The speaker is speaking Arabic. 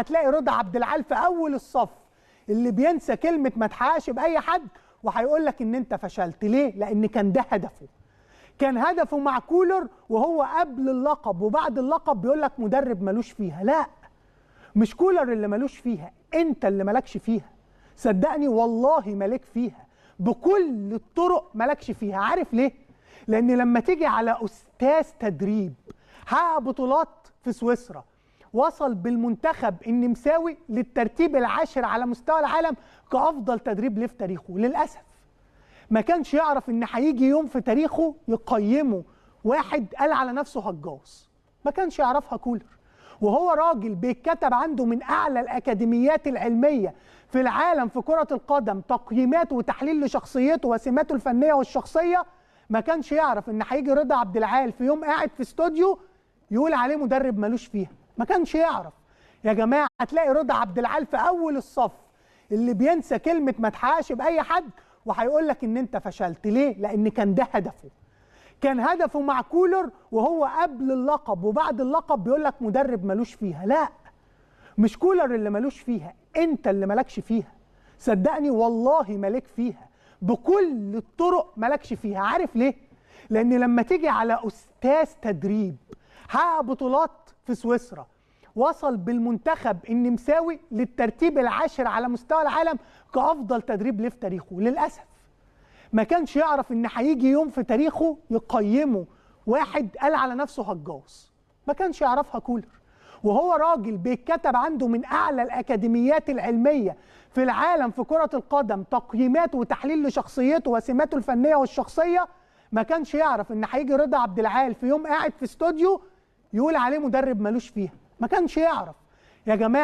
هتلاقي رضا عبد العال في اول الصف اللي بينسى كلمه ما تحققش باي حد وهيقول لك ان انت فشلت. ليه؟ لان كان ده هدفه. كان هدفه مع كولر وهو قبل اللقب وبعد اللقب بيقول لك مدرب ملوش فيها. لا، مش كولر اللي ملوش فيها، انت اللي مالكش فيها. صدقني والله مالك فيها بكل الطرق، مالكش فيها. عارف ليه؟ لان لما تيجي على استاذ تدريب حقق بطولات في سويسرا، وصل بالمنتخب النمساوي للترتيب العاشر على مستوى العالم كأفضل تدريب ليه في تاريخه، للأسف ما كانش يعرف ان هيجي يوم في تاريخه يقيمه واحد قال على نفسه هجاص. ما كانش يعرفها كولر، وهو راجل بيتكتب عنده من اعلى الاكاديميات العلميه في العالم في كره القدم تقييمات وتحليل لشخصيته وسماته الفنيه والشخصيه. ما كانش يعرف ان هيجي رضا عبد العال في يوم قاعد في استوديو يقول عليه مدرب ملوش فيها. ما كانش يعرف. يا جماعه هتلاقي رضا عبد العال في اول الصف اللي بينسى كلمه ما تحققش باي حد وهيقول لك ان انت فشلت. ليه؟ لان كان ده هدفه. كان هدفه مع كولر وهو قبل اللقب وبعد اللقب بيقول لك مدرب ملوش فيها. لا، مش كولر اللي ملوش فيها، انت اللي مالكش فيها. صدقني والله مالك فيها بكل الطرق، مالكش فيها. عارف ليه؟ لان لما تيجي على استاذ تدريب حقق بطولات في سويسرا، وصل بالمنتخب النمساوي للترتيب العاشر على مستوى العالم كأفضل تدريب ليه في تاريخه، للأسف ما كانش يعرف ان هيجي يوم في تاريخه يقيمه واحد قال على نفسه هجاص. ما كانش يعرفها كولر، وهو راجل بيتكتب عنده من اعلى الاكاديميات العلميه في العالم في كره القدم تقييمات وتحليل لشخصيته وسماته الفنيه والشخصيه. ما كانش يعرف ان هيجي رضا عبد العال في يوم قاعد في استوديو يقول عليه مدرب ملوش فيها. ما كانش يعرف. يا جماعه